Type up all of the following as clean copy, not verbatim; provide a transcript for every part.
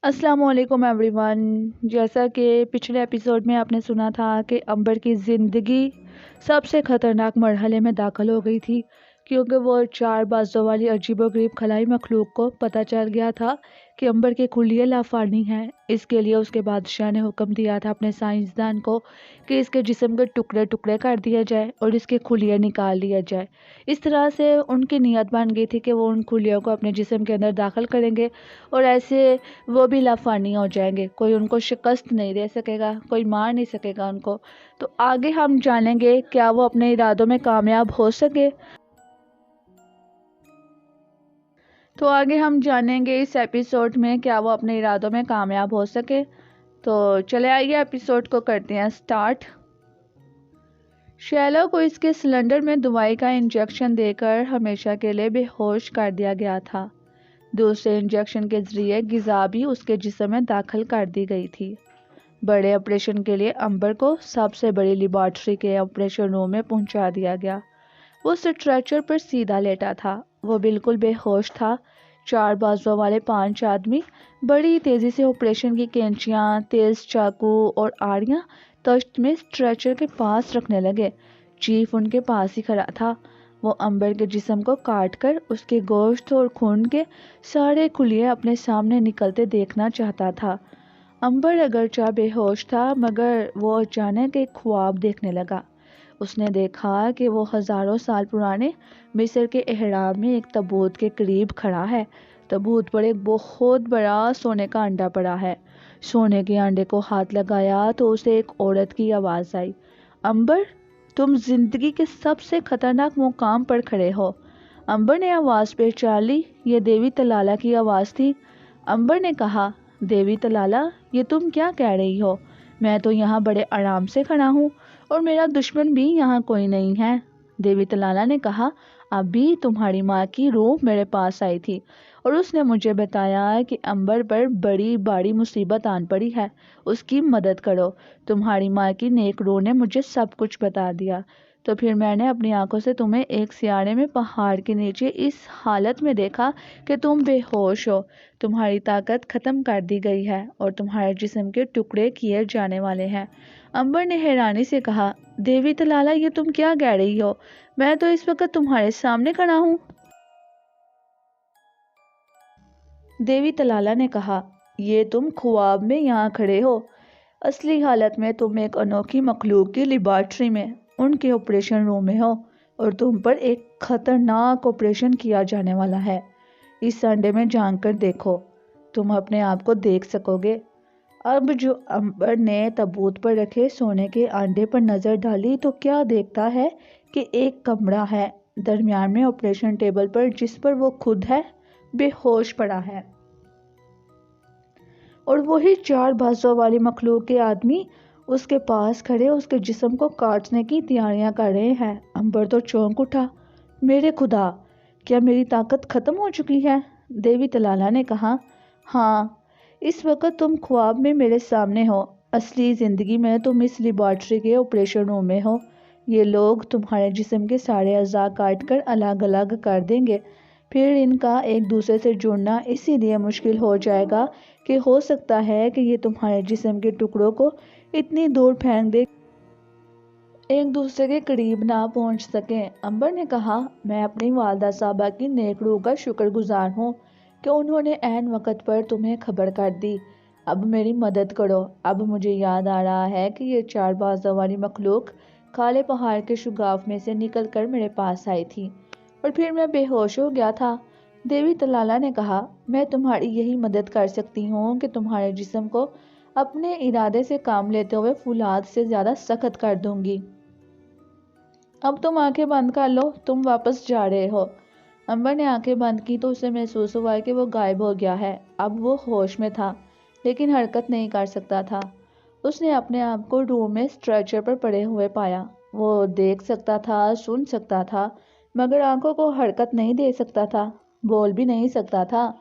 السلام علیکم every one. جیسا کہ پچھلے ایپیسوڈ میں آپ نے سنا تھا کہ امبر کی زندگی سب سے خطرناک مرحلے میں داخل ہو گئی تھی، کیونکہ وہ چار بازوں والی عجیب و غریب خلائی مخلوق کو پتہ چل گیا تھا کہ امبر کے خلیے لافانی ہیں۔ اس کے لیے اس کے بادشاہ نے حکم دیا تھا اپنے سائنسدان کو کہ اس کے جسم کے ٹکڑے ٹکڑے کر دیا جائے اور اس کے خلیے نکال لیا جائے۔ اس طرح سے ان کی نیت بن گئی تھی کہ وہ ان خلیوں کو اپنے جسم کے اندر داخل کریں گے اور ایسے وہ بھی لافانی ہو جائیں گے، کوئی ان کو شکست نہیں دے سکے گا، کوئی مار نہیں سکے گا ان کو۔ تو آگے ہم جانیں گے کیا وہ اپنے ارادوں میں کامیاب ہو سکے۔ اس ایپیسوڈ میں کیا وہ اپنے ارادوں میں کامیاب ہو سکے۔ تو چلے آئیے ایپیسوڈ کو کرتے ہیں سٹارٹ۔ شیلو کو اس کے سلنڈر میں دوائی کا انجیکشن دے کر ہمیشہ کے لیے بے ہوش کر دیا گیا تھا۔ دوسرے انجیکشن کے ذریعے غذا بھی اس کے جسم میں داخل کر دی گئی تھی۔ بڑے آپریشن کے لیے امبر کو سب سے بڑی لیبارٹری کے آپریشن روم میں پہنچا دیا گیا۔ وہ اسٹریچر پر سیدھا لیٹا تھا، وہ بالکل بے ہوش تھا۔ چار بازوں والے 5 آدمی بڑی تیزی سے آپریشن کی کینچیاں، تیز چاقو اور آڑیاں تشت میں اسٹریچر کے پاس رکھنے لگے۔ چیف ان کے پاس ہی کھڑا تھا۔ وہ امبر کے جسم کو کاٹ کر اس کے گوشت اور خون کے سارے خلیے اپنے سامنے نکلتے دیکھنا چاہتا تھا۔ امبر اگرچہ بے ہوش تھا مگر وہ اچانک ایک خواب دیکھنے لگا۔ اس نے دیکھا کہ وہ ہزاروں سال پرانے مصر کے اہرام میں ایک تابوت کے قریب کھڑا ہے۔ تابوت پر ایک بہت بڑا سونے کا انڈا پڑا ہے۔ سونے کے انڈے کو ہاتھ لگایا تو اسے ایک عورت کی آواز آئی، امبر، تم زندگی کے سب سے خطرناک مقام پر کھڑے ہو۔ امبر نے آواز پہچان لی، یہ دیوی تلالہ کی آواز تھی۔ امبر نے کہا، دیوی تلالہ، یہ تم کیا کہہ رہی ہو؟ میں تو یہاں بڑے آرام سے کھڑا ہوں اور میرا دشمن بھی یہاں کوئی نہیں ہے۔ دیوی تلالہ نے کہا، ابھی تمہاری ماں کی روح میرے پاس آئی تھی اور اس نے مجھے بتایا کہ امبر پر بڑی باری مصیبت آن پڑی ہے، اس کی مدد کرو۔ تمہاری ماں کی نیک روح نے مجھے سب کچھ بتا دیا۔ تو پھر میں نے اپنی آنکھوں سے تمہیں ایک سیارے میں پہاڑ کے نیچے اس حالت میں دیکھا کہ تم بے ہوش ہو، تمہاری طاقت ختم کر دی گئی ہے اور تمہارے جسم کے ٹکڑے کیے جانے والے ہیں۔ امبر نے حیرانی سے کہا، دیوی تلالہ، یہ تم کیا کہہ رہی ہو؟ میں تو اس وقت تمہارے سامنے کھڑا ہوں۔ دیوی تلالہ نے کہا، یہ تم خواب میں یہاں کھڑے ہو، اصلی حالت میں تم ایک انوکھی مخلوق کی لیبارٹری میں، ان کے آپریشن روم میں ہو اور تم پر ایک خطرناک آپریشن کیا جانے والا ہے۔ اس انڈے میں جھانک کر دیکھو، تم اپنے آپ کو دیکھ سکو گے۔ اب جو امبر نے تابوت پر رکھے سونے کے انڈے پر نظر ڈالی تو کیا دیکھتا ہے کہ ایک کمرہ ہے درمیان میں آپریشن ٹیبل پر، جس پر وہ خود ہے، بے ہوش پڑا ہے، اور وہی 4 بازوں والی مخلوق کے آدمی اس کے پاس کھڑے اس کے جسم کو کاٹنے کی تیاریاں کر رہے ہیں۔ امبر تو چونک اٹھا، میرے خدا، کیا میری طاقت ختم ہو چکی ہے؟ دیوی تلالہ نے کہا، ہاں، اس وقت تم خواب میں میرے سامنے ہو، اصلی زندگی میں تم اس لیبارٹری کے آپریشن روم میں ہو۔ یہ لوگ تمہارے جسم کے سارے اعضاء کاٹ کر الگ الگ کر دیں گے، پھر ان کا ایک دوسرے سے جڑنا اسی لیے مشکل ہو جائے گا کہ ہو سکتا ہے کہ یہ تمہارے جسم کے ٹکڑوں کو اتنی دور پھینک دے ایک دوسرے کے قریب نہ پہنچ سکیں۔ امبر نے کہا، میں اپنی والدہ صاحبہ کی نیک روح کا شکر گزار ہوں کہ انہوں نے عین وقت پر تمہیں خبر کر دی۔ اب میری مدد کرو۔ اب مجھے یاد آ رہا ہے کہ یہ 4 بازوں والی مخلوق کالے پہاڑ کے شگاف میں سے نکل کر میرے پاس آئی تھی اور پھر میں بے ہوش ہو گیا تھا۔ دیوی تلالہ نے کہا، میں تمہاری یہی مدد کر سکتی ہوں کہ تمہارے جسم کو اپنے ارادے سے کام لیتے ہوئے فولاد سے زیادہ سخت کر دوں گی۔ اب تم آنکھیں بند کر لو، تم واپس جا رہے ہو۔ امبر نے آنکھیں بند کی تو اسے محسوس ہوا کہ وہ غائب ہو گیا ہے۔ اب وہ ہوش میں تھا لیکن حرکت نہیں کر سکتا تھا۔ اس نے اپنے آپ کو روم میں اسٹریچر پر پڑے ہوئے پایا۔ وہ دیکھ سکتا تھا، سن سکتا تھا، مگر آنکھوں کو حرکت نہیں دے سکتا تھا، بول بھی نہیں سکتا تھا،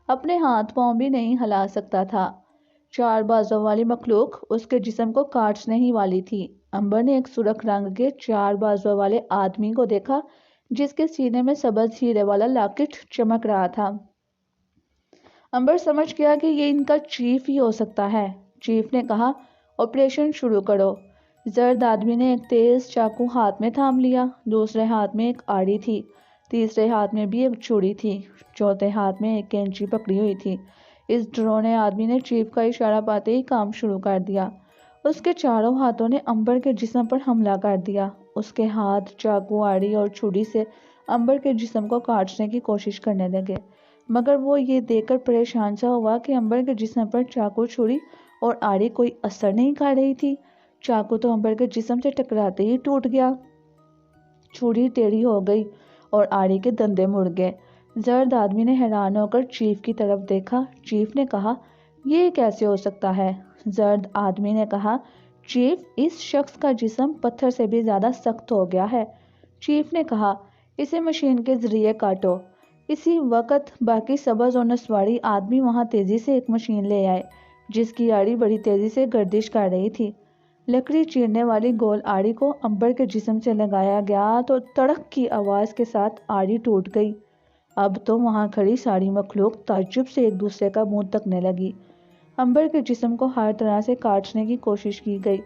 اپنے ہاتھ پاؤں بھی نہیں ہلا سکتا تھا۔ 4 بازوں والی مخلوق اس کے جسم کو کاٹنے ہی والی تھی۔ امبر نے ایک سرخ رنگ کے 4 بازوں والے آدمی کو دیکھا جس کے سینے میں سبز ہیرے والا لاکٹ چمک رہا تھا۔ امبر سمجھ گیا کہ یہ ان کا چیف ہی ہو سکتا ہے۔ چیف نے کہا آپریشن شروع کرو۔ زرد آدمی نے ایک تیز چاقو ہاتھ میں تھام لیا، دوسرے ہاتھ میں ایک آڑی تھی، تیسرے ہاتھ میں بھی ایک چھری تھی، چوتھے ہاتھ میں ایک کینچی پکڑی ہوئی تھی۔ اس ڈرونے آدمی نے چیف کا اشارہ پاتے ہی کام شروع کر دیا۔ اس کے چاروں ہاتھوں نے امبر کے جسم پر حملہ کر دیا۔ اس کے ہاتھ چاقو، آڑی اور چھری سے امبر کے جسم کو کاٹنے کی کوشش کرنے لگے، مگر وہ یہ دیکھ کر پریشان سا ہوا کہ امبر کے جسم پر چاقو، چھری اور آڑی کوئی اثر نہیں کر رہی تھی۔ چاقو تو امبر کے جسم سے ٹکراتے ہی ٹوٹ گیا، چھری ٹیڑھی ہو گئی اور آڑی کے دندے مڑ گئے۔ زرد آدمی نے حیران ہو کر چیف کی طرف دیکھا۔ چیف نے کہا یہ کیسے ہو سکتا ہے؟ زرد آدمی نے کہا چیف، اس شخص کا جسم پتھر سے بھی زیادہ سخت ہو گیا ہے۔ چیف نے کہا اسے مشین کے ذریعے کاٹو۔ اسی وقت باقی سبز اور نسواری آدمی وہاں تیزی سے ایک مشین لے آئے جس کی آڑی بڑی تیزی سے گردش کر رہی تھی۔ لکڑی چیرنے والی گول آڑی کو امبر کے جسم سے لگایا گیا تو تڑک کی آواز کے ساتھ آڑی ٹوٹ گئی۔ اب تو وہاں کھڑی ساری مخلوق تعجب سے ایک دوسرے کا منہ تکنے لگی۔ امبر کے جسم کو ہر طرح سے کاٹنے کی کوشش کی گئی،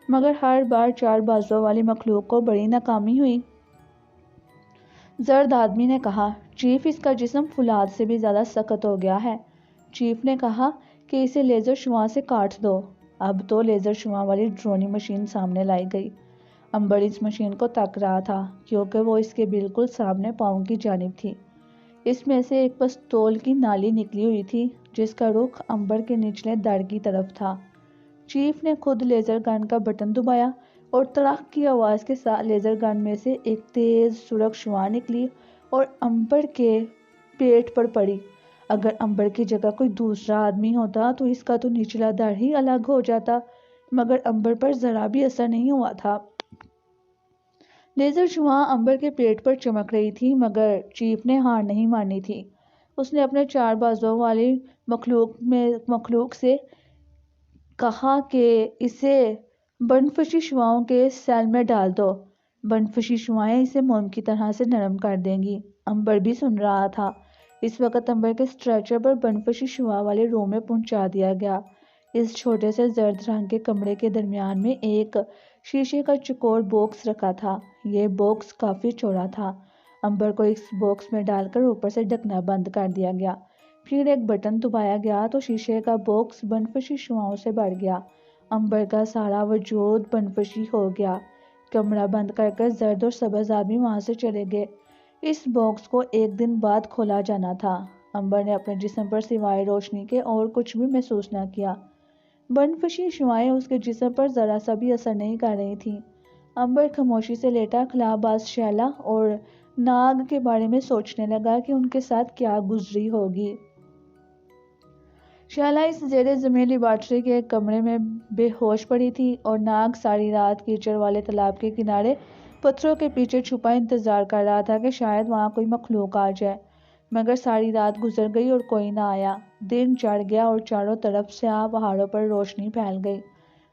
مگر ہر بار چار بازوں والی مخلوق کو بڑی ناکامی ہوئی۔ زرد آدمی نے کہا چیف، اس کا جسم فولاد سے بھی زیادہ سخت ہو گیا ہے۔ چیف نے کہا کہ اسے لیزر شعاع سے کاٹ دو۔ اب تو لیزر شعاع والی ڈرونی مشین سامنے لائی گئی۔ امبر اس مشین کو تک رہا تھا کیونکہ وہ اس کے بالکل سامنے پاؤں کی جانب تھی۔ اس میں سے ایک پستول کی نالی نکلی ہوئی تھی جس کا رخ امبر کے نچلے دڑ کی طرف تھا۔ چیف نے خود لیزر گن کا بٹن دبایا اور تڑاک کی آواز کے ساتھ لیزر گن میں سے ایک تیز سرخ شعاع نکلی اور امبر کے پیٹ پر پڑی۔ اگر امبر کی جگہ کوئی دوسرا آدمی ہوتا تو اس کا تو نچلا دڑ ہی الگ ہو جاتا، مگر امبر پر ذرا بھی اثر نہیں ہوا تھا۔ لیزر شعاع امبر کے پیٹ پر چمک رہی تھی، مگر چیف نے ہار نہیں مانی تھی۔ اس نے اپنے چار بازوں والی مخلوق سے کہا کہ اسے بنفشی شعاعوں کے سیل میں ڈال دو۔ بنفشی شعاعیں اسے موم کی طرح سے نرم کر دیں گی۔ امبر بھی سن رہا تھا۔ اس وقت امبر کے اسٹریچر پر بنفشی شعاع والے روم میں پہنچا دیا گیا۔ اس چھوٹے سے زرد رنگ کے کمرے کے درمیان میں ایک شیشے کا چوکور باکس رکھا تھا۔ یہ باکس کافی چوڑا تھا۔ امبر کو اس باکس میں ڈال کر اوپر سے ڈھکنا بند کر دیا گیا۔ پھر ایک بٹن دبایا گیا تو شیشے کا باکس بنفشی شعاعوں سے بھر گیا۔ امبر کا سارا وجود بنفشی ہو گیا۔ کمرہ بند کر کر زرد اور سبز آدمی وہاں سے چلے گئے۔ اس باکس کو ایک دن بعد کھولا جانا تھا۔ امبر نے اپنے جسم پر سوائے روشنی کے اور کچھ بھی محسوس نہ کیا۔ بنفشی شعاعیں اس کے جسم پر ذرا سا بھی اثر نہیں کر رہی تھیں۔ امبر خاموشی سے لیٹا خلا باز شیلا اور ناگ کے بارے میں سوچنے لگا کہ ان کے ساتھ کیا گزری ہوگی۔ شیلا اس زیر زمین لیبارٹری کے ایک کمرے میں بے ہوش پڑی تھی اور ناگ ساری رات کیچڑ والے تالاب کے کنارے پتھروں کے پیچھے چھپا انتظار کر رہا تھا کہ شاید وہاں کوئی مخلوق آ جائے، مگر ساری رات گزر گئی اور کوئی نہ آیا۔ دن چڑھ گیا اور چاروں طرف سیاہ پہاڑوں پر روشنی پھیل گئی۔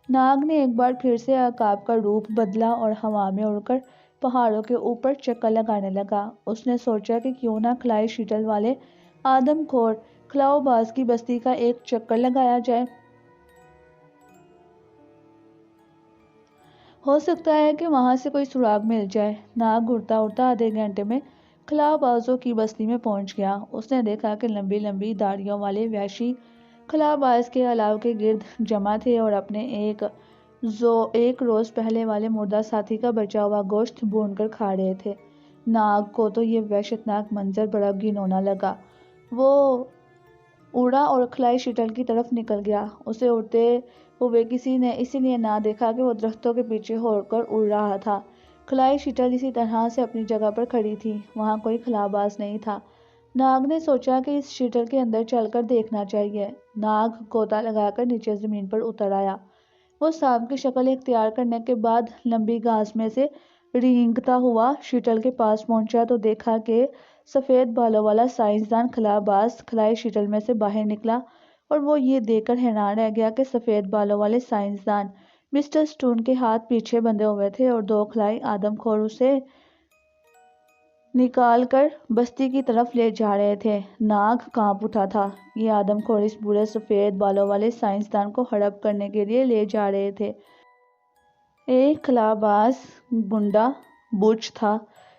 ناگ نے ایک بار پھر سے عقاب کا روپ بدلا اور ہوا میں اڑ کر پہاڑوں کے اوپر چکر لگانے لگا۔ اس نے سوچا کہ کیوں نہ کھلائی شٹل والے آدم خور خلاؤ باز کی بستی کا ایک چکر لگایا جائے۔ ہو سکتا ہے کہ وہاں سے کوئی سراغ مل جائے۔ ناگ اڑتا اڑتا آدھے گھنٹے میں خلاؤ بازوں کی بستی میں پہنچ گیا۔ اس نے دیکھا کہ لمبی لمبی داڑھیوں والے وحشی خلاؤ باز کے الاؤ کے گرد جمع تھے اور اپنے ایک روز پہلے والے مردہ ساتھی کا بچا ہوا گوشت بھون کر کھا رہے تھے۔ ناگ کو تو یہ وحشتناک منظر بڑا گھناؤنا لگا۔ وہ اڑا اور کھلائی شٹل کی طرف نکل گیا۔ اسے اڑتے ہوئے کسی نے اسی لیے نہ دیکھا کہ وہ درختوں کے پیچھے ہو کر اڑ رہا تھا۔ کھلائی شٹل اسی طرح سے اپنی جگہ پر کھڑی تھی۔ وہاں کوئی خلا باز نہیں تھا۔ ناگ نے سوچا کہ اس شٹل کے اندر چل کر دیکھنا چاہیے۔ ناگ گوتا لگا کر نیچے زمین پر اتر آیا۔ وہ سانپ کی شکل اختیار کرنے کے بعد لمبی گھاس میں سے رینگتا ہوا شٹل کے پاس پہنچا تو دیکھا کہ سفید بالوں والا سائنسدان خلا باز کھلائی شٹل میں سے باہر نکلا اور وہ یہ دیکھ کر حیران رہ گیا کہ سفید بالوں والے سائنسدان مسٹر سٹون کے ہاتھ پیچھے بندھے ہوئے تھے اور دو کھلائی آدم خور اسے نکال کر بستی کی طرف لے جا رہے تھے۔ ناگ کانپ اٹھا تھا۔ یہ آدم خور اس بوڑھے سفید بالوں والے سائنسدان کو ہڑپ کرنے کے لیے لے جا رہے تھے۔ ایک خلاباز گنڈا بچ تھا،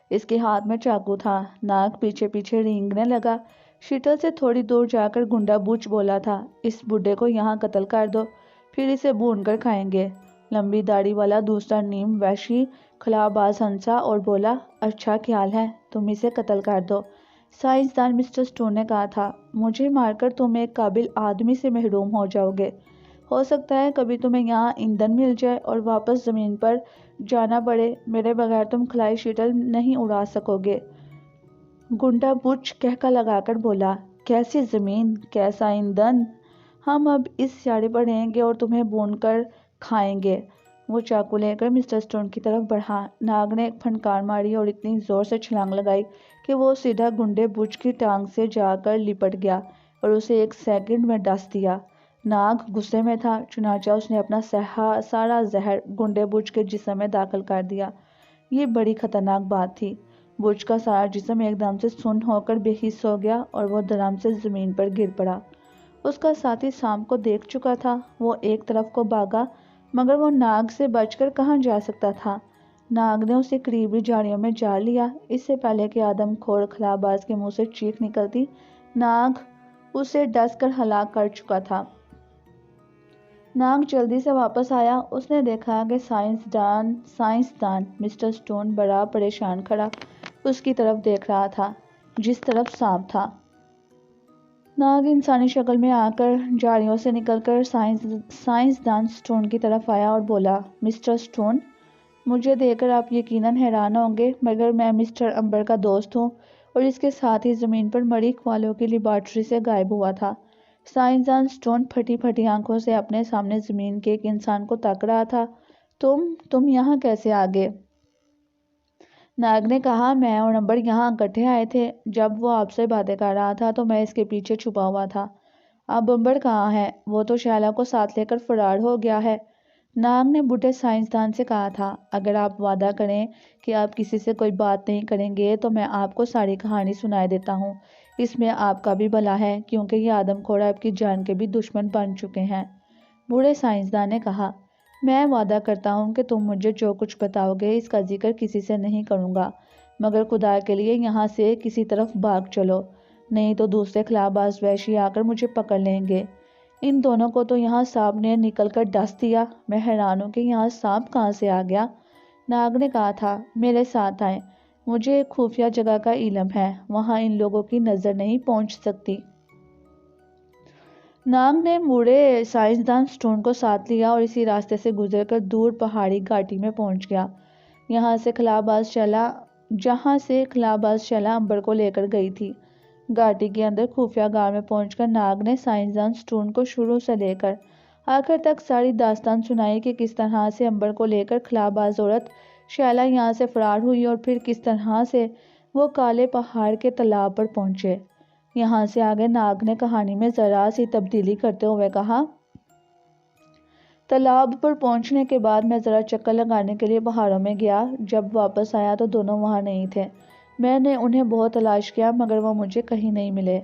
اس کے ہاتھ میں چاقو تھا۔ ناگ پیچھے پیچھے رینگنے لگا۔ شٹل سے تھوڑی دور جا کر گنڈا بچ بولا تھا، اس بڈھے کو یہاں قتل کر دو، پھر اسے بھون کر کھائیں گے۔ لمبی داڑھی والا دوسرا نیم وحشی خلاباز ہنسا اور بولا، اچھا خیال ہے، تم اسے قتل کر دو۔ سائنسدان مسٹر سٹون نے کہا تھا، مجھے مار کر تم ایک قابل آدمی سے محروم ہو جاؤ گے۔ ہو سکتا ہے کبھی تمہیں یہاں ایندھن مل جائے اور واپس زمین پر جانا پڑے، میرے بغیر تم خلائی شٹل نہیں اڑا سکو گے۔ گنڈا بچ کہکا لگا کر بولا، کیسی زمین، کیسا ایندھن، ہم اب اس سیارے پر رہیں گے اور تمہیں بھون کر کھائیں گے۔ وہ چاقو لے کر مسٹر سٹون کی طرف بڑھا۔ ناگ نے ایک پھنکار ماری اور اتنی زور سے چھلانگ لگائی کہ وہ سیدھا گنڈے بچ کی ٹانگ سے جا کر لپٹ گیا اور اسے ایک سیکنڈ میں ڈس دیا۔ ناگ غصے میں تھا، چنانچہ اس نے اپنا سارا زہر گنڈے بچ کے جسم میں داخل کر دیا۔ یہ بڑی خطرناک بات تھی۔ بچ کا سارا جسم ایک دم سے سن ہو کر بے حس ہو گیا اور وہ دھڑام سے زمین پر گر پڑا۔ اس کا ساتھی سانپ کو دیکھ چکا تھا، وہ ایک طرف کو بھاگا، مگر وہ ناگ سے بچ کر کہاں جا سکتا تھا۔ ناگ نے اسے قریبی جھاڑیوں میں جا لیا۔ اس سے پہلے کہ آدم خور خلاباز کے منہ سے چیخ نکلتی، ناگ اسے ڈس کر ہلاک کر چکا تھا۔ ناگ جلدی سے واپس آیا۔ اس نے دیکھا کہ سائنسدان مسٹر سٹون بڑا پریشان کھڑا اس کی طرف دیکھ رہا تھا جس طرف سانپ تھا۔ ناگ انسانی شکل میں آ کر جھاڑیوں سے نکل کر سائنسدان سٹون کی طرف آیا اور بولا، مسٹر سٹون، مجھے دیکھ کر آپ یقیناً حیران ہوں گے، مگر میں مسٹر امبر کا دوست ہوں اور اس کے ساتھ ہی زمین پر مریخ والوں کی لیبارٹری سے غائب ہوا تھا۔ سائنسدان سٹون پھٹی پھٹی آنکھوں سے اپنے سامنے زمین کے ایک انسان کو تاک رہا تھا۔ تم یہاں کیسے آ گئے؟ ناگ نے کہا، میں اور امبر یہاں اکٹھے آئے تھے۔ جب وہ آپ سے باتیں کر رہا تھا تو میں اس کے پیچھے چھپا ہوا تھا۔ اب امبر کہاں ہے؟ وہ تو شیلا کو ساتھ لے کر فرار ہو گیا ہے۔ ناگ نے بوڑھے سائنسدان سے کہا تھا، اگر آپ وعدہ کریں کہ آپ کسی سے کوئی بات نہیں کریں گے تو میں آپ کو ساری کہانی سنائے دیتا ہوں۔ اس میں آپ کا بھی بھلا ہے کیونکہ یہ آدم خور آپ کی جان کے بھی دشمن بن چکے ہیں۔ بوڑھے سائنسدان نے کہا، میں وعدہ کرتا ہوں کہ تم مجھے جو کچھ بتاؤ گے اس کا ذکر کسی سے نہیں کروں گا، مگر خدا کے لیے یہاں سے کسی طرف بھاگ چلو، نہیں تو دوسرے خلاباز وحشی آ کر مجھے پکڑ لیں گے۔ ان دونوں کو تو یہاں سانپ نے نکل کر ڈس دیا۔ میں حیران ہوں کہ یہاں سانپ کہاں سے آ گیا۔ ناگ نے کہا تھا، میرے ساتھ آئیں، مجھے ایک خفیہ جگہ کا علم ہے، وہاں ان لوگوں کی نظر نہیں پہنچ سکتی۔ ناگ نے بوڑھے سائنسدان سٹون کو ساتھ لیا اور اسی راستے سے گزر کر دور پہاڑی گھاٹی میں پہنچ گیا جہاں سے خلاباز شیلا امبر کو لے کر گئی تھی۔ گھاٹی کے اندر خفیہ غار میں پہنچ کر ناگ نے سائنسدان سٹون کو شروع سے لے کر آخر تک ساری داستان سنائی کہ کس طرح سے امبر کو لے کر خلاباز عورت شیلا یہاں سے فرار ہوئی اور پھر کس طرح سے وہ کالے پہاڑ کے تالاب پر پہنچے۔ یہاں سے آگے ناگ نے کہانی میں ذرا سی تبدیلی کرتے ہوئے کہا، تالاب پر پہنچنے کے بعد میں ذرا چکر لگانے کے لیے پہاڑوں میں گیا۔ جب واپس آیا تو دونوں وہاں نہیں تھے۔ میں نے انہیں بہت تلاش کیا مگر وہ مجھے کہیں نہیں ملے۔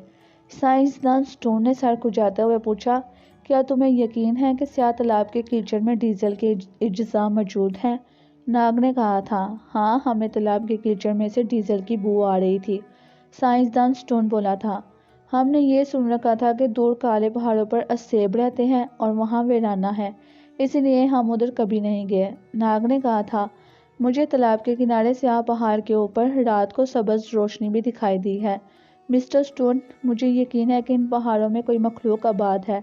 سائنسدان سٹون نے سر کھجاتے ہوئے پوچھا، کیا تمہیں یقین ہے کہ سیاہ تالاب کے کیچڑ میں ڈیزل کے اجزاء موجود ہیں؟ ناگ نے کہا تھا، ہاں، ہمیں تالاب کے کیچڑ میں سے ڈیزل کی بو آ رہی تھی۔ سائنسدان سٹون بولا تھا، ہم نے یہ سن رکھا تھا کہ دور کالے پہاڑوں پر اسیب رہتے ہیں اور وہاں ویرانہ ہے، اس لیے ہم ادھر کبھی نہیں گئے۔ ناگ نے کہا تھا، مجھے تالاب کے کنارے سیاہ پہاڑ کے اوپر رات کو سبز روشنی بھی دکھائی دی ہے۔ مسٹر سٹون، مجھے یقین ہے کہ ان پہاڑوں میں کوئی مخلوق آباد ہے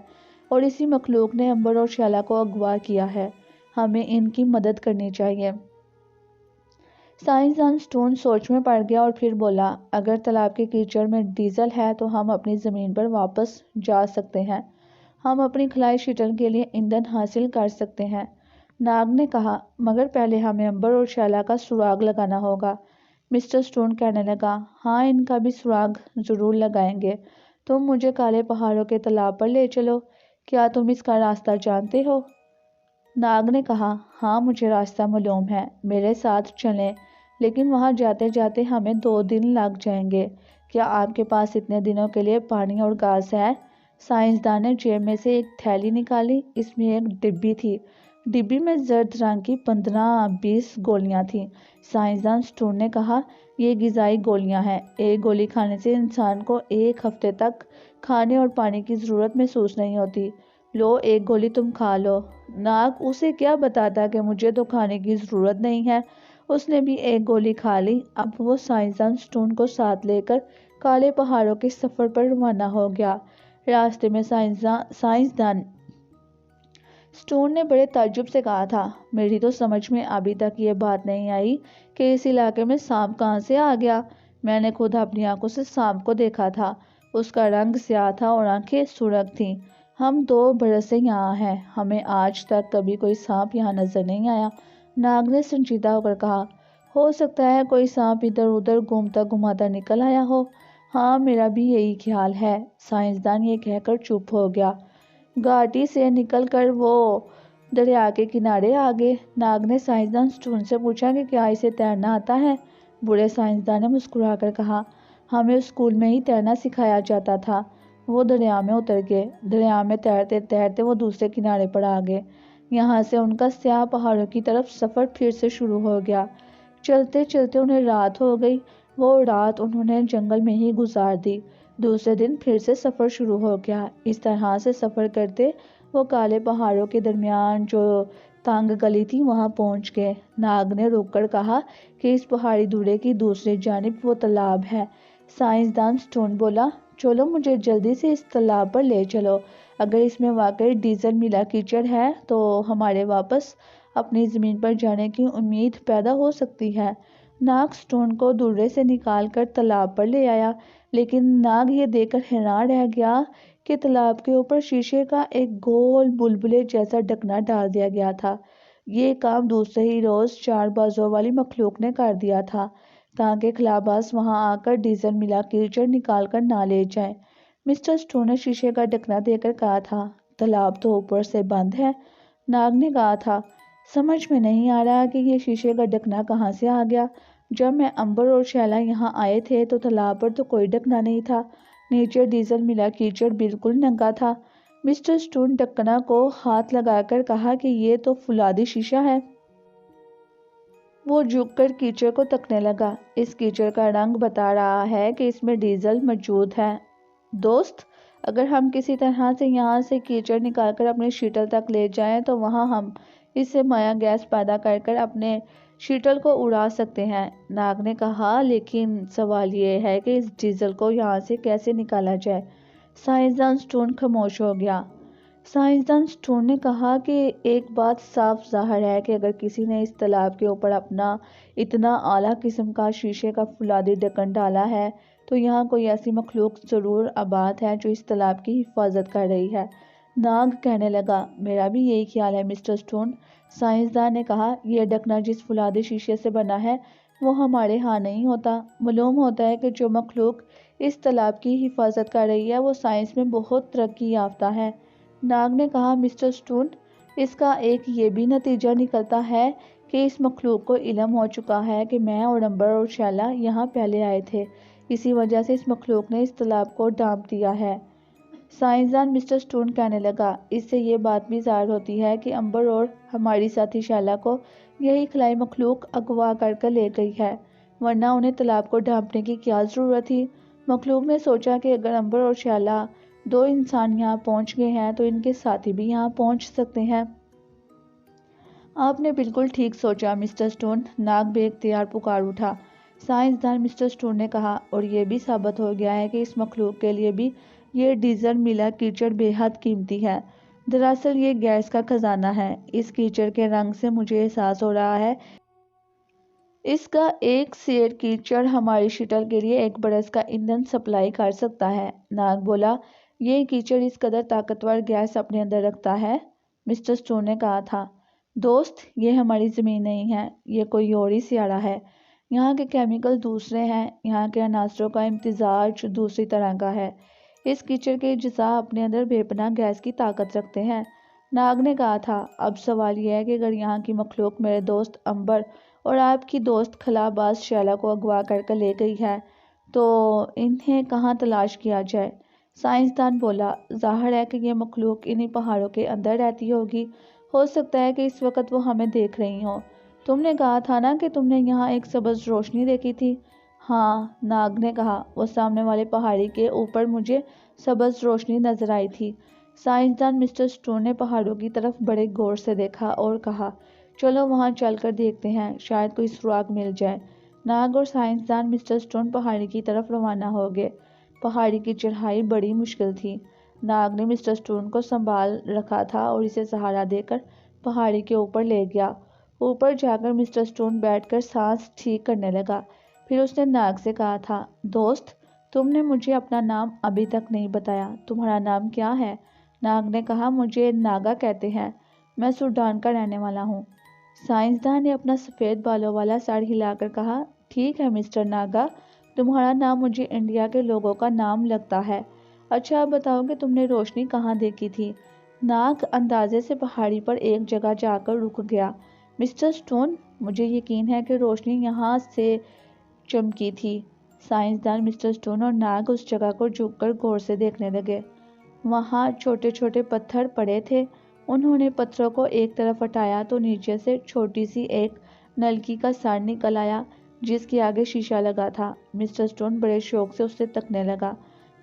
اور اسی مخلوق نے امبر اور شیلا کو اغوا کیا ہے، ہمیں ان کی مدد کرنی چاہیے۔ سائنسدان سٹون سوچ میں پڑ گیا اور پھر بولا، اگر تالاب کے کیچڑ میں ڈیزل ہے تو ہم اپنی زمین پر واپس جا سکتے ہیں، ہم اپنی خلائی شٹل کے لیے ایندھن حاصل کر سکتے ہیں۔ ناگ نے کہا، مگر پہلے ہمیں امبر اور شیلا کا سراغ لگانا ہوگا۔ مسٹر سٹون کہنے لگا، ہاں، ان کا بھی سراغ ضرور لگائیں گے، تم مجھے کالے پہاڑوں کے تالاب پر لے چلو، کیا تم اس کا راستہ جانتے ہو؟ ناگ نے کہا، ہاں، مجھے راستہ معلوم ہے، میرے ساتھ چلیں۔ لیکن وہاں جاتے جاتے ہمیں 2 دن لگ جائیں گے۔ کیا آپ کے پاس اتنے دنوں کے لیے پانی اور گاز ہے؟ سائنسدان نے جیب میں سے ایک تھیلی نکالی۔ اس میں ایک ڈبی تھی۔ ڈبی میں زرد رنگ کی 15-20 گولیاں تھیں۔ سائنسدان اسٹون نے کہا، یہ غذائی گولیاں ہیں۔ ایک گولی کھانے سے انسان کو 1 ہفتے تک کھانے اور پانی کی ضرورت محسوس نہیں ہوتی۔ لو، ایک گولی تم کھا لو۔ ناگ اسے کیا بتاتا کہ مجھے تو کھانے کی ضرورت نہیں ہے۔ اس نے بھی ایک گولی کھا لی۔ اب وہ سائنسدان اسٹون کو ساتھ لے کر کالے پہاڑوں کے سفر پر روانہ ہو گیا۔ راستے میں سائنسدان اسٹون نے بڑے تعجب سے کہا تھا، میری تو سمجھ میں ابھی تک یہ بات نہیں آئی کہ اس علاقے میں سانپ کہاں سے آ گیا۔ میں نے خود اپنی آنکھوں سے سانپ کو دیکھا تھا۔ اس کا رنگ سیاہ تھا اور آنکھیں سرخ تھیں۔ ہم 2 برس سے یہاں ہیں، ہمیں آج تک کبھی کوئی سانپ یہاں نظر نہیں آیا۔ ناگ نے سنجیدہ ہو کر کہا، ہو سکتا ہے کوئی سانپ ادھر ادھر گھومتا گھماتا نکل آیا ہو۔ ہاں، میرا بھی یہی خیال ہے۔ سائنسدان یہ کہہ کر چپ ہو گیا۔ گھاٹی سے نکل کر وہ دریا کے کنارے آ گئے۔ ناگ نے سائنسدان اسٹون سے پوچھا کہ کیا اسے تیرنا آتا ہے؟ بوڑھے سائنسدان نے مسکرا کر کہا، ہمیں اسکول میں ہی تیرنا سکھایا جاتا تھا۔ وہ دریا میں اتر گئے۔ دریا میں تیرتے تیرتے وہ دوسرے کنارے پر آ گئے۔ یہاں سے ان کا سیاہ پہاڑوں کی طرف سفر پھر سے شروع ہو گیا۔ چلتے چلتے انہیں رات ہو گئی۔ وہ رات انہوں نے جنگل میں ہی گزار دی۔ دوسرے دن پھر سے سفر شروع ہو گیا۔ اس طرح سے سفر کرتے وہ کالے پہاڑوں کے درمیان جو تنگ گلی تھی وہاں پہنچ گئے۔ ناگ نے رک کر کہا کہ اس پہاڑی دورے کی دوسری جانب وہ تالاب ہے۔ سائنسدان اسٹون بولا، چلو مجھے جلدی سے اس تالاب پر لے چلو۔ اگر اس میں واقعی ڈیزل ملا کیچڑ ہے تو ہمارے واپس اپنی زمین پر جانے کی امید پیدا ہو سکتی ہے۔ ناگ اسٹون کو درے سے نکال کر تالاب پر لے آیا، لیکن ناگ یہ دیکھ کر حیران رہ گیا کہ تالاب کے اوپر شیشے کا ایک گول بلبلے جیسا ڈھکنا ڈال دیا گیا تھا۔ یہ کام دوسرے ہی روز 4 بازوں والی مخلوق نے کر دیا تھا تاکہ خلاباز وہاں آ کر ڈیزل ملا کیچڑ نکال کر نہ لے جائیں۔ مسٹر اسٹون نے شیشے کا ڈھکنا دے کر کہا تھا، تالاب تو اوپر سے بند ہے۔ ناگ نے کہا تھا، سمجھ میں نہیں آ رہا کہ یہ شیشے کا ڈھکنا کہاں سے آ گیا۔ جب میں امبر اور شیلا یہاں آئے تھے تو تالاب پر تو کوئی ڈھکنا نہیں تھا، نیچے ڈیزل ملا کیچڑ بالکل ننگا تھا۔ مسٹر اسٹون ڈھکنا کو ہاتھ لگا کر کہا کہ یہ تو فولادی شیشہ ہے۔ وہ جھک کر کیچڑ کو تکنے لگا۔ اس کیچڑ کا رنگ بتا رہا ہے کہ اس میں ڈیزل موجود ہے۔ دوست، اگر ہم کسی طرح سے یہاں سے کیچڑ نکال کر اپنے شٹل تک لے جائیں تو وہاں ہم اس سے مایع گیس پیدا کر کر اپنے شٹل کو اڑا سکتے ہیں۔ ناگ نے کہا، لیکن سوال یہ ہے کہ اس ڈیزل کو یہاں سے کیسے نکالا جائے؟ سائنسدان اسٹون خاموش ہو گیا۔ سائنسدان اسٹون نے کہا کہ ایک بات صاف ظاہر ہے کہ اگر کسی نے اس تالاب کے اوپر اپنا اتنا اعلیٰ قسم کا شیشے کا فولادی ڈھکن ڈالا ہے تو یہاں کوئی ایسی مخلوق ضرور آباد ہے جو اس تالاب کی حفاظت کر رہی ہے۔ ناگ کہنے لگا، میرا بھی یہی خیال ہے مسٹر اسٹون۔ سائنسدان نے کہا، یہ ڈھکنا جس فولادی شیشے سے بنا ہے وہ ہمارے ہاں نہیں ہوتا۔ معلوم ہوتا ہے کہ جو مخلوق اس تالاب کی حفاظت کر رہی ہے وہ سائنس میں بہت ترقی یافتہ ہے۔ ناگ نے کہا، مسٹر اسٹون، اس کا ایک یہ بھی نتیجہ نکلتا ہے کہ اس مخلوق کو علم ہو چکا ہے کہ میں اور امبر اور شیلا یہاں پہلے آئے تھے، اسی وجہ سے اس مخلوق نے اس تالاب کو ڈھانپ دیا ہے۔ سائنسدان مسٹر اسٹون کہنے لگا، اس سے یہ بات بھی ظاہر ہوتی ہے کہ امبر اور ہماری ساتھی شیلا کو یہی خلائی مخلوق اغوا کر کر لے گئی ہے، ورنہ انہیں تالاب کو ڈھانپنے کی کیا ضرورت تھی؟ مخلوق نے سوچا کہ اگر امبر اور شیلا 2 انسان یہاں پہنچ گئے ہیں تو ان کے ساتھی بھی یہاں پہنچ سکتے ہیں۔ آپ نے بالکل ٹھیک سوچا مسٹر اسٹون، ناگ بے اختیار پکار اٹھا۔ سائنسدان مسٹر اسٹون نے کہا، اور یہ بھی ثابت ہو گیا ہے کہ اس مخلوق کے لیے بھی یہ ڈیزل ملا کیچڑ بے حد قیمتی ہے۔ دراصل یہ گیس کا خزانہ ہے۔ اس کیچڑ کے رنگ سے مجھے احساس ہو رہا ہے اس کا ایک سیر کیچڑ ہماری شٹل کے لیے 1 برس کا ایندھن سپلائی کر سکتا ہے۔ ناگ بولا، یہ کیچڑ اس قدر طاقتور گیس اپنے اندر رکھتا ہے؟ مسٹر اسٹون نے کہا تھا، دوست، یہ ہماری زمین نہیں ہے، یہ کوئی اور ہی سیارہ ہے۔ یہاں کے کیمیکل دوسرے ہیں، یہاں کے عناصروں کا امتزاج دوسری طرح کا ہے۔ اس کیچڑ کے اجزاء اپنے اندر بے پناہ گیس کی طاقت رکھتے ہیں۔ ناگ نے کہا تھا، اب سوال یہ ہے کہ اگر یہاں کی مخلوق میرے دوست امبر اور آپ کی دوست خلا باز شیلا کو اغوا کر لے گئی ہے، تو انہیں کہاں تلاش کیا جائے؟ سائنسدان بولا، ظاہر ہے کہ یہ مخلوق انہی پہاڑوں کے اندر رہتی ہوگی، ہو سکتا ہے کہ اس وقت وہ ہمیں دیکھ رہی ہوں۔ تم نے کہا تھا نا کہ تم نے یہاں ایک سبز روشنی دیکھی تھی؟ ہاں، ناگ نے کہا، وہ سامنے والے پہاڑی کے اوپر مجھے سبز روشنی نظر آئی تھی۔ سائنسدان مسٹر سٹون نے پہاڑوں کی طرف بڑے غور سے دیکھا اور کہا، چلو وہاں چل کر دیکھتے ہیں، شاید کوئی سراغ مل جائے۔ ناگ اور سائنسدان مسٹر سٹون پہاڑی کی طرف روانہ ہو گئے۔ پہاڑی کی چڑھائی بڑی مشکل تھی۔ ناگ نے مسٹر سٹون کو سنبھال رکھا تھا اور اسے سہارا دے کر پہاڑی کے اوپر لے گیا۔ اوپر جا کر مسٹر سٹون بیٹھ کر سانس ٹھیک کرنے لگا۔ پھر اس نے ناگ سے کہا تھا، دوست، تم نے مجھے اپنا نام ابھی تک نہیں بتایا، تمہارا نام کیا ہے؟ ناگ نے کہا، مجھے ناگا کہتے ہیں، میں سوڈان کا رہنے والا ہوں۔ سائنسدان نے اپنا سفید بالوں والا سر ہلا کر کہا، ٹھیک ہے مسٹر ناگا، تمہارا نام مجھے انڈیا کے لوگوں کا نام لگتا ہے۔ اچھا اب بتاؤ کہ تم نے روشنی کہاں دیکھی تھی؟ ناگ اندازے سے پہاڑی پر ایک جگہ جا کر رک گیا۔ مسٹر سٹون، مجھے یقین ہے کہ روشنی یہاں سے چمکی تھی۔ سائنسدان مسٹر سٹون اور ناگ اس جگہ کو جھک کر غور سے دیکھنے لگے۔ وہاں چھوٹے چھوٹے پتھر پڑے تھے۔ انہوں نے پتھروں کو ایک طرف ہٹایا تو نیچے سے چھوٹی سی ایک نلکی کا سر نکل آیا جس کے آگے شیشہ لگا تھا۔ مسٹر سٹون بڑے شوق سے اسے تکنے لگا۔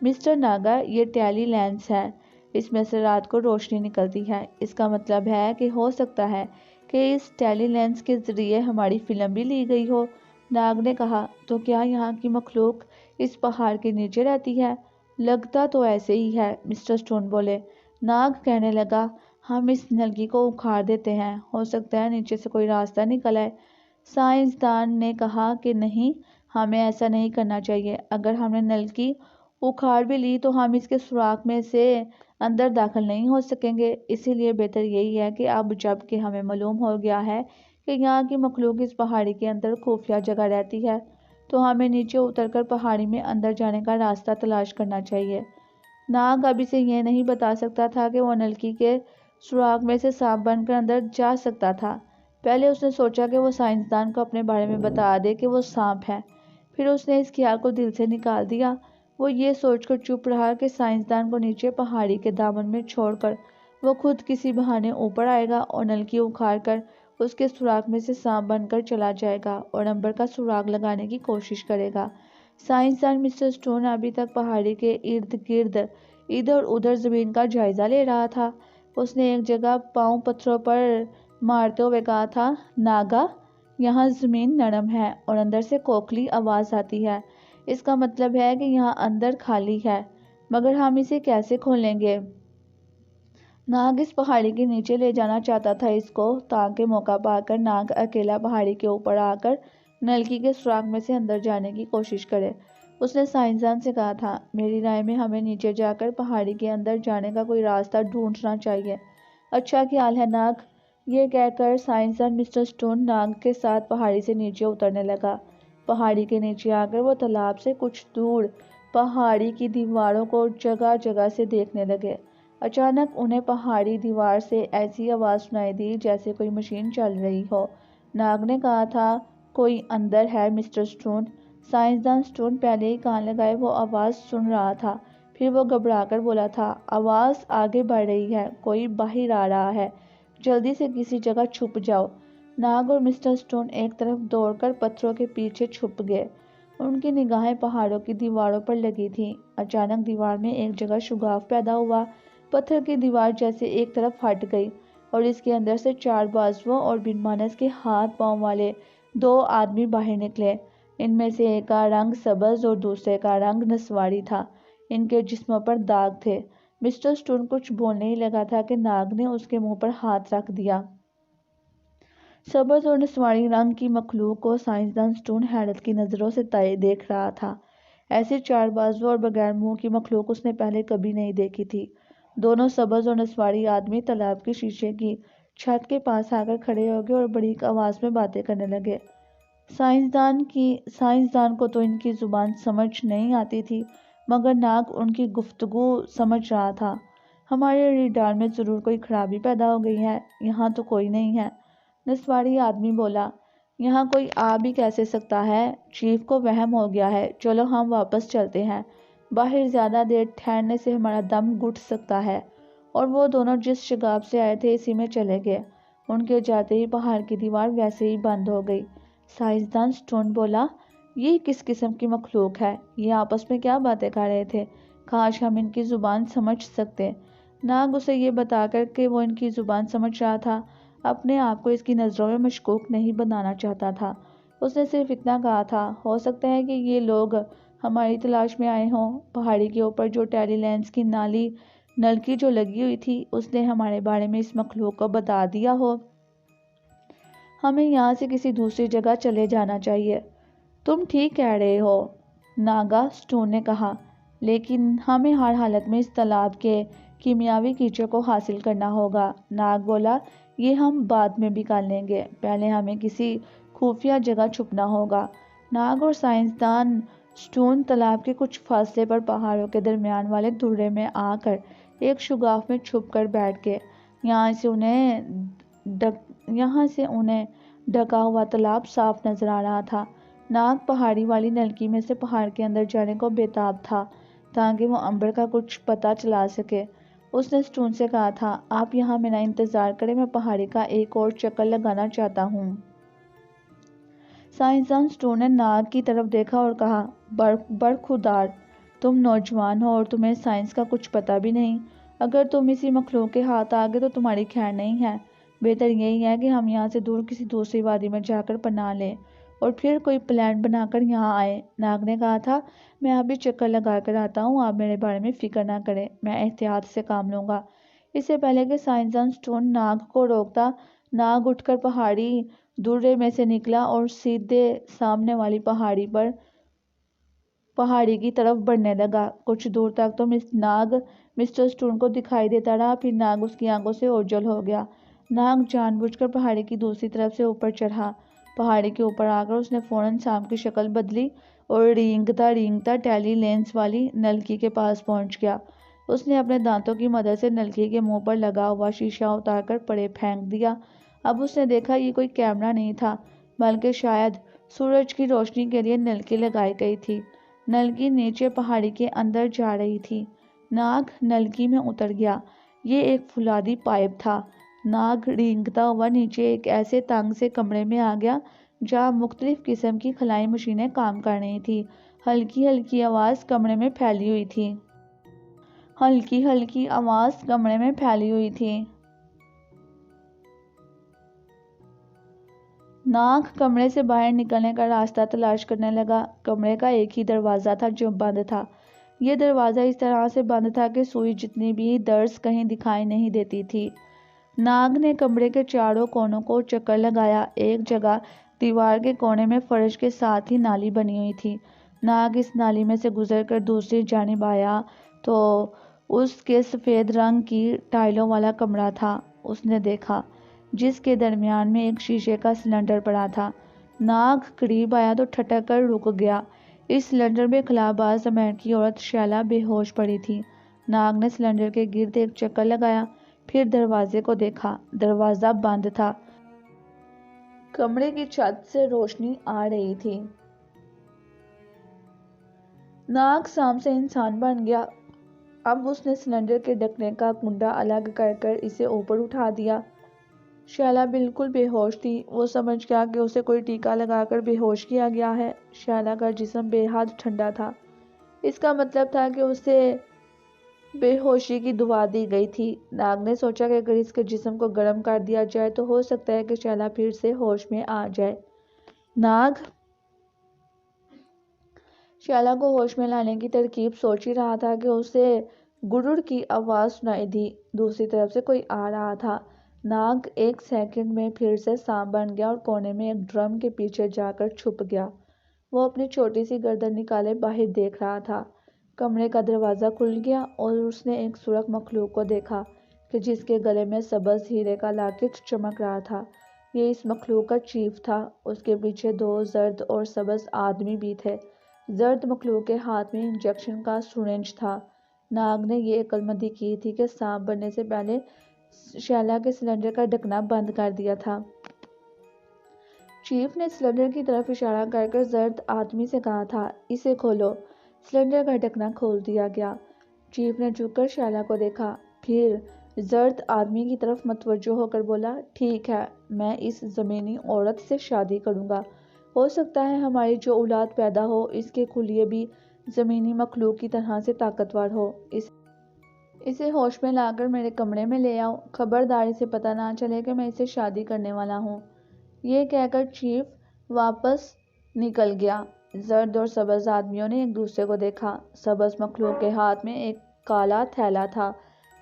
مسٹر ناگا، یہ ٹیلی لینس ہے، اس میں سے رات کو روشنی نکلتی ہے۔ اس کا مطلب ہے کہ ہو سکتا ہے کہ اس ٹیلی لینس کے ذریعے ہماری فلم بھی لی گئی ہو۔ ناگ نے کہا، تو کیا یہاں کی مخلوق اس پہاڑ کے نیچے رہتی ہے؟ لگتا تو ایسے ہی ہے، مسٹر سٹون بولے۔ ناگ کہنے لگا، ہم اس نلکی کو اکھاڑ دیتے ہیں، ہو سکتا ہے نیچے سے کوئی راستہ نکل آئے۔ سائنسدان نے کہا کہ نہیں، ہمیں ایسا نہیں کرنا چاہیے۔ اگر ہم نے نلکی اکھاڑ بھی لی تو ہم اس کے سوراخ میں سے اندر داخل نہیں ہو سکیں گے۔ اسی لیے بہتر یہی ہے کہ اب جب کہ ہمیں معلوم ہو گیا ہے کہ یہاں کی مخلوق اس پہاڑی کے اندر خفیہ جگہ رہتی ہے، تو ہمیں نیچے اتر کر پہاڑی میں اندر جانے کا راستہ تلاش کرنا چاہیے۔ ناگ اب اسے یہ نہیں بتا سکتا تھا کہ وہ نلکی کے سوراخ میں سے سانپ بن کر اندر جا سکتا تھا۔ پہلے اس نے سوچا کہ وہ سائنسدان کو اپنے بارے میں بتا دے کہ وہ سانپ ہے، پھر اس نے اس خیال کو دل سے نکال دیا۔ وہ یہ سوچ کر چپ رہا کہ سائنسدان کو نیچے پہاڑی کے دامن میں چھوڑ کر وہ خود کسی بہانے اوپر آئے گا اور نلکی اکھاڑ کر اس کے سوراخ میں سے سانپ بن کر چلا جائے گا اور نمبر کا سراغ لگانے کی کوشش کرے گا۔ سائنسدان مسٹر سٹون ابھی تک پہاڑی کے ارد گرد ادھر ادھر زمین کا جائزہ لے رہا تھا۔ اس نے ایک جگہ پاؤں پتھروں پر مارتے ہوئے کہا تھا، ناگا، یہاں زمین نرم ہے اور اندر سے کوکھلی آواز آتی ہے، اس کا مطلب ہے کہ یہاں اندر خالی ہے، مگر ہم اسے کیسے کھولیں گے؟ ناگ اس پہاڑی کے نیچے لے جانا چاہتا تھا اس کو، تاکہ موقع پا کر ناگ اکیلا پہاڑی کے اوپر آ کر نلکی کے سوراخ میں سے اندر جانے کی کوشش کرے۔ اس نے سائنسدان سے کہا تھا، میری رائے میں ہمیں نیچے جا کر پہاڑی کے اندر جانے کا کوئی راستہ ڈھونڈنا چاہیے۔ اچھا خیال ہے ناگ۔ یہ کہہ کر سائنسدان مسٹر سٹون ناگ کے ساتھ پہاڑی سے نیچے اترنے لگا۔ پہاڑی کے نیچے آ کر وہ تالاب سے کچھ دور پہاڑی کی دیواروں کو جگہ جگہ سے دیکھنے لگے۔ اچانک انہیں پہاڑی دیوار سے ایسی آواز سنائی دی جیسے کوئی مشین چل رہی ہو۔ ناگ نے کہا تھا، کوئی اندر ہے مسٹر سٹون۔ سائنسدان سٹون پہلے ہی کان لگائے وہ آواز سن رہا تھا، پھر وہ گھبرا کر بولا تھا، آواز آگے بڑھ رہی ہے، کوئی باہر آ رہا ہے، جلدی سے کسی جگہ چھپ جاؤ۔ ناگ اور مسٹر سٹون ایک طرف دوڑ کر پتھروں کے پیچھے چھپ گئے۔ ان کی نگاہیں پہاڑوں کی دیواروں پر لگی تھیں۔ اچانک دیوار میں ایک جگہ شگاف پیدا ہوا، پتھر کی دیوار جیسے ایک طرف ہٹ گئی اور اس کے اندر سے 4 بازوؤں اور بن مانس کے ہاتھ پاؤں والے 2 آدمی باہر نکلے۔ ان میں سے ایک کا رنگ سبز اور دوسرے کا رنگ نسواری تھا۔ ان کے جسموں پر داغ تھے۔ مسٹر سٹون کچھ بولنے ہی لگا تھا کہ ناگ نے اس کے منہ پر ہاتھ رکھ دیا۔ سبز اور نسواری رنگ کی مخلوق کو سائنسدان سٹون حیرت کی نظروں سے دیکھ رہا تھا۔ ایسی 4 بازو اور بغیر منہ کی مخلوق اس نے پہلے کبھی نہیں دیکھی تھی۔ دونوں سبز اور نسواری آدمی تالاب کے شیشے کی چھت کے پاس آ کر کھڑے ہو گئے اور بڑی آواز میں باتیں کرنے لگے۔ سائنسدان کو تو ان کی زبان سمجھ نہیں آتی تھی، مگر ناگ ان کی گفتگو سمجھ رہا تھا۔ ہمارے ریڈار میں ضرور کوئی خرابی پیدا ہو گئی ہے، یہاں تو کوئی نہیں ہے، نسواری آدمی بولا۔ یہاں کوئی آ بھی کیسے سکتا ہے؟ چیف کو وہم ہو گیا ہے، چلو ہم واپس چلتے ہیں، باہر زیادہ دیر ٹھہرنے سے ہمارا دم گھٹ سکتا ہے۔ اور وہ دونوں جس شگاف سے آئے تھے اسی میں چلے گئے۔ ان کے جاتے ہی پہاڑ کی دیوار ویسے ہی بند ہو گئی۔ سائنسدان سٹون بولا، یہ کس قسم کی مخلوق ہے؟ یہ آپس میں کیا باتیں کر رہے تھے؟ کاش ہم ان کی زبان سمجھ سکتے۔ ناگ اسے یہ بتا کر کہ وہ ان کی زبان سمجھ رہا تھا، اپنے آپ کو اس کی نظروں میں مشکوک نہیں بنانا چاہتا تھا۔ اس نے صرف اتنا کہا تھا، ہو سکتا ہے کہ یہ لوگ ہماری تلاش میں آئے ہوں۔ پہاڑی کے اوپر جو ٹیلی لینس کی نلکی جو لگی ہوئی تھی، اس نے ہمارے بارے میں اس مخلوق کو بتا دیا ہو۔ ہمیں یہاں سے کسی دوسری جگہ چلے جانا چاہیے۔ تم ٹھیک کہہ رہے ہو، ناگا، سٹون نے کہا، لیکن ہمیں ہر حالت میں اس تالاب کے کیمیاوی کیچڑ کو حاصل کرنا ہوگا۔ ناگ بولا، یہ ہم بعد میں بھی کر لیں گے، پہلے ہمیں کسی خفیہ جگہ چھپنا ہوگا۔ ناگ اور سائنسدان سٹون تالاب کے کچھ فاصلے پر پہاڑوں کے درمیان والے دھرے میں آ کر ایک شگاف میں چھپ کر بیٹھ گئے۔ یہاں سے انہیں ڈھکا ہوا تالاب صاف نظر آ رہا تھا۔ ناگ پہاڑی والی نلکی میں سے پہاڑ کے اندر جانے کو بےتاب تھا تاکہ وہ امبر کا کچھ پتہ چلا سکے۔ اس نے سٹون سے کہا تھا، آپ یہاں میرا انتظار کریں، میں پہاڑی کا ایک اور چکر لگانا چاہتا ہوں۔ سائنسدان سٹون نے ناگ کی طرف دیکھا اور کہا، برخودار، تم نوجوان ہو اور تمہیں سائنس کا کچھ پتہ بھی نہیں۔ اگر تم اسی مخلوق کے ہاتھ آ گئے تو تمہاری خیر نہیں ہے۔ بہتر یہی ہے کہ ہم یہاں سے دور کسی دوسری وادی میں جا کر پناہ لیں اور پھر کوئی پلان بنا کر یہاں آئیں۔ ناگ نے کہا تھا، میں ابھی چکر لگا کر آتا ہوں، آپ میرے بارے میں فکر نہ کریں، میں احتیاط سے کام لوں گا۔ اس سے پہلے کہ سائنسدان سٹون ناگ کو روکتا، ناگ اٹھ کر پہاڑی دھرے میں سے نکلا اور سیدھے سامنے والی پہاڑی کی طرف بڑھنے لگا۔ کچھ دور تک تو ناگ مسٹر سٹون کو دکھائی دیتا رہا، پھر ناگ اس کی آنکھوں سے اوجھل ہو گیا۔ ناگ جان بوجھ کر پہاڑی کی دوسری طرف سے اوپر چڑھا۔ پہاڑی کے اوپر آ کر اس نے فوراً سانپ کی شکل بدلی اور رینگتا ٹیلی لینس والی نلکی کے پاس پہنچ گیا۔ اس نے اپنے دانتوں کی مدد سے نلکی کے منہ پر لگا ہوا شیشہ اتار کر پرے پھینک دیا۔ اب اس نے دیکھا یہ کوئی کیمرہ نہیں تھا، بلکہ شاید سورج کی روشنی کے لیے نلکی لگائی گئی تھی۔ نلکی نیچے پہاڑی کے اندر جا رہی تھی۔ ناگ نلکی میں اتر گیا۔ یہ ایک فولادی پائپ تھا۔ ناگ رینگتا ہوا نیچے ایک ایسے تنگ سے کمرے میں آ گیا جہاں مختلف قسم کی خلائی مشینیں کام کر رہی تھیں۔ ہلکی ہلکی آواز کمرے میں پھیلی ہوئی تھی۔ ناگ کمرے سے باہر نکلنے کا راستہ تلاش کرنے لگا۔ کمرے کا ایک ہی دروازہ تھا جو بند تھا۔ یہ دروازہ اس طرح سے بند تھا کہ سوئی جتنی بھی درز کہیں دکھائی نہیں دیتی تھی۔ ناگ نے کمرے کے چاروں کونوں کو چکر لگایا۔ ایک جگہ دیوار کے کونے میں فرش کے ساتھ ہی نالی بنی ہوئی تھی۔ ناگ اس نالی میں سے گزر کر دوسری جانب آیا تو اس کے سفید رنگ کی ٹائلوں والا کمرہ تھا۔ اس نے دیکھا جس کے درمیان میں ایک شیشے کا سلنڈر پڑا تھا۔ ناگ قریب آیا تو ٹھٹک کر رک گیا۔ اس سلنڈر میں خلاباز امریکی عورت شیلا بے ہوش پڑی تھی۔ ناگ نے سلنڈر کے گرد ایک چکر لگایا، پھر دروازے کو دیکھا۔ دروازہ بند تھا۔ کمرے کی چھت سے روشنی آ رہی تھی۔ ناگ سانپ سے انسان بن گیا۔ اب اس نے سلنڈر کے ڈھکنے کا کنڈا الگ کر کر اسے اوپر اٹھا دیا۔ شیلا بالکل بے ہوش تھی۔ وہ سمجھ گیا کہ اسے کوئی ٹیکا لگا کر بے ہوش کیا گیا ہے۔ شیلا کا جسم بے حد ٹھنڈا تھا۔ اس کا مطلب تھا کہ اسے بے ہوشی کی دوا دی گئی تھی۔ ناگ نے سوچا کہ اگر اس کے جسم کو گرم کر دیا جائے تو ہو سکتا ہے کہ شیلا پھر سے ہوش میں آ جائے۔ ناگ شیلا کو ہوش میں لانے کی ترکیب سوچ ہی رہا تھا کہ اسے گڑر کی آواز سنائی دی۔ دوسری طرف سے کوئی آ رہا تھا۔ ناگ ایک سیکنڈ میں پھر سے سانپ بن گیا اور کونے میں ایک ڈرم کے پیچھے جا کر چھپ گیا۔ وہ اپنی چھوٹی سی گردن نکالے باہر دیکھ رہا تھا۔ کمرے کا دروازہ کھل گیا اور اس نے ایک سرخ مخلوق کو دیکھا کہ جس کے گلے میں سبز ہیرے کا لاکٹ چمک رہا تھا۔ یہ اس مخلوق کا چیف تھا۔ اس کے پیچھے دو زرد اور سبز آدمی بھی تھے۔ زرد مخلوق کے ہاتھ میں انجیکشن کا سرنج تھا۔ ناگ نے یہ عقلمندی کی تھی کہ سانپ بننے سے پہلے شیلا کے سلنڈر کا ڈھکنا بند کر دیا تھا۔ چیف نے سلنڈر کی طرف اشارہ کر کر زرد آدمی سے کہا تھا، اسے کھولو۔ سلنڈر کا ڈھکنا کھول دیا گیا۔ چیف نے جھک کر شیلا کو دیکھا، پھر زرد آدمی کی طرف متوجہ ہو کر بولا، ٹھیک ہے، میں اس زمینی عورت سے شادی کروں گا۔ ہو سکتا ہے ہماری جو اولاد پیدا ہو اس کے خلیے بھی زمینی مخلوق کی طرح سے طاقتور ہو۔ اسے ہوش میں لا کر میرے کمرے میں لے آؤ، خبردار اسے پتہ نہ چلے کہ میں اسے شادی کرنے والا ہوں۔ یہ کہہ کر چیف واپس نکل گیا۔ زرد اور سبز آدمیوں نے ایک دوسرے کو دیکھا۔ سبز مخلوق کے ہاتھ میں ایک کالا تھیلا تھا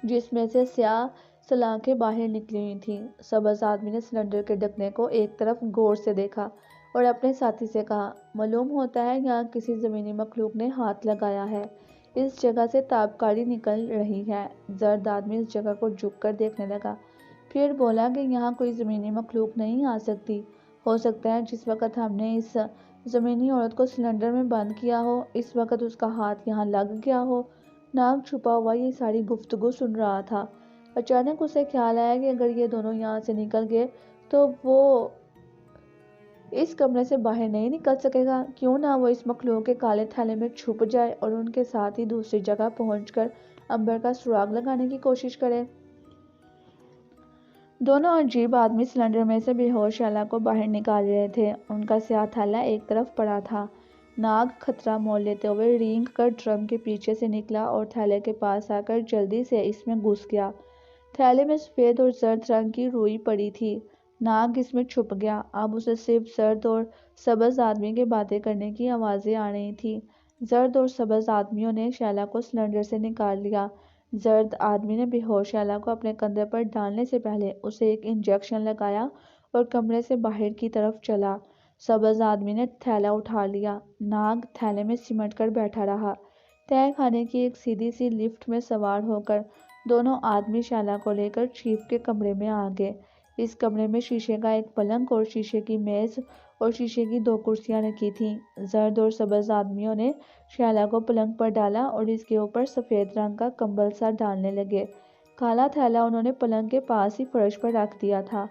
جس میں سے سیاہ سلاخیں باہر نکلی ہوئی تھیں۔ سبز آدمی نے سلنڈر کے ڈھکنے کو ایک طرف غور سے دیکھا اور اپنے ساتھی سے کہا، معلوم ہوتا ہے یہاں کسی زمینی مخلوق نے ہاتھ لگایا ہے، اس جگہ سے تابکاری نکل رہی ہے۔ زرد آدمی اس جگہ کو جھک کر دیکھنے لگا، پھر بولا کہ یہاں کوئی زمینی مخلوق نہیں آ سکتی۔ ہو سکتا ہے جس وقت ہم نے اس زمینی عورت کو سلنڈر میں بند کیا ہو اس وقت اس کا ہاتھ یہاں لگ گیا ہو۔ ناگ چھپا ہوا یہ ساری گفتگو سن رہا تھا۔ اچانک اسے خیال آیا کہ اگر یہ دونوں یہاں سے نکل گئے تو وہ اس کمرے سے باہر نہیں نکل سکے گا۔ کیوں نہ وہ اس مخلوق کے کالے تھیلے میں چھپ جائے اور ان کے ساتھ ہی دوسری جگہ پہنچ کر عنبر کا سراغ لگانے کی کوشش کرے۔ دونوں عجیب آدمی سلنڈر میں سے بے ہوش شیلا کو باہر نکال رہے تھے۔ ان کا سیاہ تھیلا ایک طرف پڑا تھا۔ ناگ خطرہ مول لیتے ہوئے رینگ کر ڈرم کے پیچھے سے نکلا اور تھیلے کے پاس آ کر جلدی سے اس میں گھس گیا۔ تھیلے میں سفید اور زرد رنگ کی روئی پڑی تھی۔ ناگ اس میں چھپ گیا۔ اب اسے صرف زرد اور سبز آدمی کے باتیں کرنے کی آوازیں آ رہی تھیں۔ زرد اور سبز آدمیوں نے شیلا کو سلنڈر سے نکال لیا۔ زرد آدمی نے بے ہوش شیلا کو اپنے کندھے پر ڈالنے سے پہلے اسے ایک انجیکشن لگایا اور کمرے سے باہر کی طرف چلا۔ سبز آدمی نے تھیلا اٹھا لیا۔ ناگ تھیلے میں سمٹ کر بیٹھا رہا۔ تہہ خانے کی ایک سیدھی سی لفٹ میں سوار ہو کر دونوں آدمی شیلا کو لے کر چیف کے کمرے میں آ گئے۔ اس کمرے میں شیشے کا ایک پلنگ اور شیشے کی میز اور شیشے کی 2 کرسیاں رکھی تھیں۔ زرد اور سبز آدمیوں نے شیلا کو پلنگ پر ڈالا اور اس کے اوپر سفید رنگ کا کمبل سا ڈالنے لگے۔ کالا تھیلا انہوں نے پلنگ کے پاس ہی فرش پر رکھ دیا تھا۔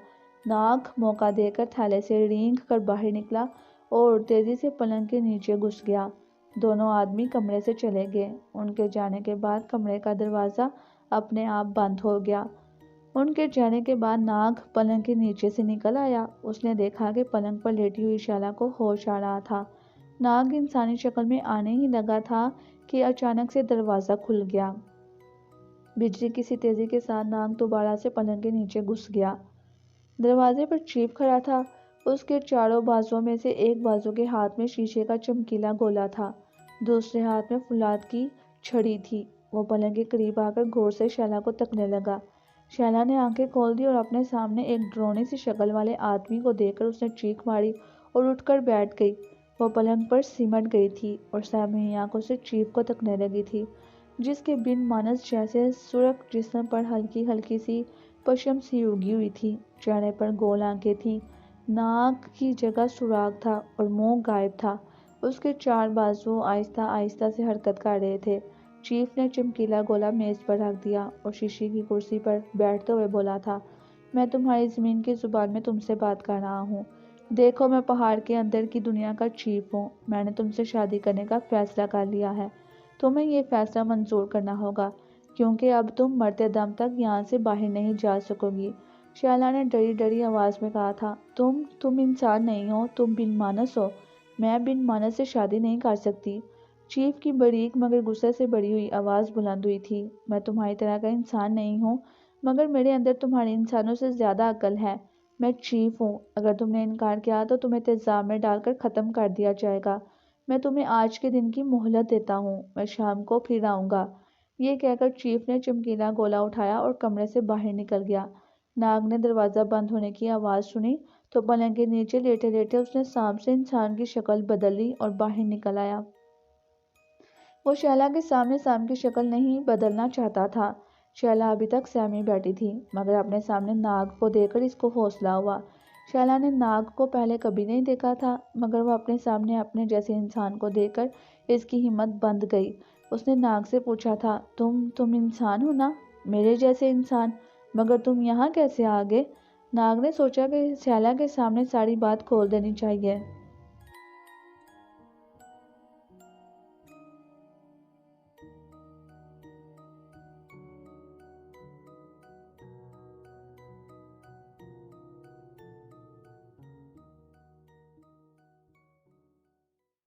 ناگ موقع دے کر تھیلے سے رینگ کر باہر نکلا اور تیزی سے پلنگ کے نیچے گھس گیا۔ دونوں آدمی کمرے سے چلے گئے۔ ان کے جانے کے بعد کمرے کا دروازہ اپنے آپ بند ہو گیا۔ ان کے جانے کے بعد ناگ پلنگ کے نیچے سے نکل آیا۔ اس نے دیکھا کہ پلنگ پر لیٹی ہوئی شیلا کو ہوش آ رہا تھا۔ ناگ انسانی شکل میں آنے ہی لگا تھا کہ اچانک سے دروازہ کھل گیا۔ بجلی کی سی تیزی کے ساتھ ناگ دوبارہ سے پلنگ کے نیچے گھس گیا۔ دروازے پر چیف کھڑا تھا۔ اس کے چاروں بازوؤں میں سے ایک بازو کے ہاتھ میں شیشے کا چمکیلا گولا تھا، دوسرے ہاتھ میں فولاد کی چھڑی تھی۔ وہ پلنگ کے قریب آ کر غور سے شیلا کو تکنے لگا۔ شیلا نے آنکھیں کھول دی اور اپنے سامنے ایک ڈرونی سی شکل والے آدمی کو دیکھ کر اس نے چیخ ماری اور اٹھ کر بیٹھ گئی۔ وہ پلنگ پر سمٹ گئی تھی اور سہمی آنکھوں سے چیف کو تکنے لگی تھی، جس کے بن مانس جیسے سرخ جسم پر ہلکی ہلکی سی پشم سی اگی ہوئی تھی۔ چہرے پر گول آنکھیں تھیں، ناک کی جگہ سوراخ تھا اور منہ غائب تھا۔ اس کے 4 بازو آہستہ آہستہ سے حرکت کر رہے تھے۔ چیف نے چمکیلا گولا میز پر رکھ دیا اور شیشے کی کرسی پر بیٹھتے ہوئے بولا تھا، میں تمہاری زمین کی زبان میں تم سے بات کر رہا ہوں۔ دیکھو، میں پہاڑ کے اندر کی دنیا کا چیف ہوں۔ میں نے تم سے شادی کرنے کا فیصلہ کر لیا ہے۔ تمہیں یہ فیصلہ منظور کرنا ہوگا کیونکہ اب تم مرتے دم تک یہاں سے باہر نہیں جا سکو گی۔ شیلا نے ڈری ڈری آواز میں کہا تھا، تم انسان نہیں ہو، تم بن مانس ہو۔ میں بن مانس سے شادی نہیں کر سکتی۔ چیف کی باریک مگر غصے سے بھری ہوئی آواز بلند ہوئی تھی، میں تمہاری طرح کا انسان نہیں ہوں، مگر میرے اندر تمہارے انسانوں سے زیادہ عقل ہے۔ میں چیف ہوں۔ اگر تم نے انکار کیا تو تمہیں تیزاب میں ڈال کر ختم کر دیا جائے گا۔ میں تمہیں آج کے دن کی مہلت دیتا ہوں، میں شام کو پھر آؤں گا۔ یہ کہہ کر چیف نے چمکیلا گولا اٹھایا اور کمرے سے باہر نکل گیا۔ ناگ نے دروازہ بند ہونے کی آواز سنی تو پلنگ کے نیچے لیٹے لیٹے اس نے سانپ سے انسان کی شکل بدل لی اور باہر نکل آیا۔ وہ شیلا کے سامنے سانپ کی شکل نہیں بدلنا چاہتا تھا۔ شیلا ابھی تک سہمی بیٹھی تھی، مگر اپنے سامنے ناگ کو دیکھ کر اس کو حوصلہ ہوا۔ شیلا نے ناگ کو پہلے کبھی نہیں دیکھا تھا، مگر وہ اپنے سامنے اپنے جیسے انسان کو دیکھ کر اس کی ہمت بندھ گئی۔ اس نے ناگ سے پوچھا تھا، تم انسان ہو نا؟ میرے جیسے انسان؟ مگر تم یہاں کیسے آ گئے؟ ناگ نے سوچا کہ سیالہ کے سامنے ساری بات کھول دینی چاہیے۔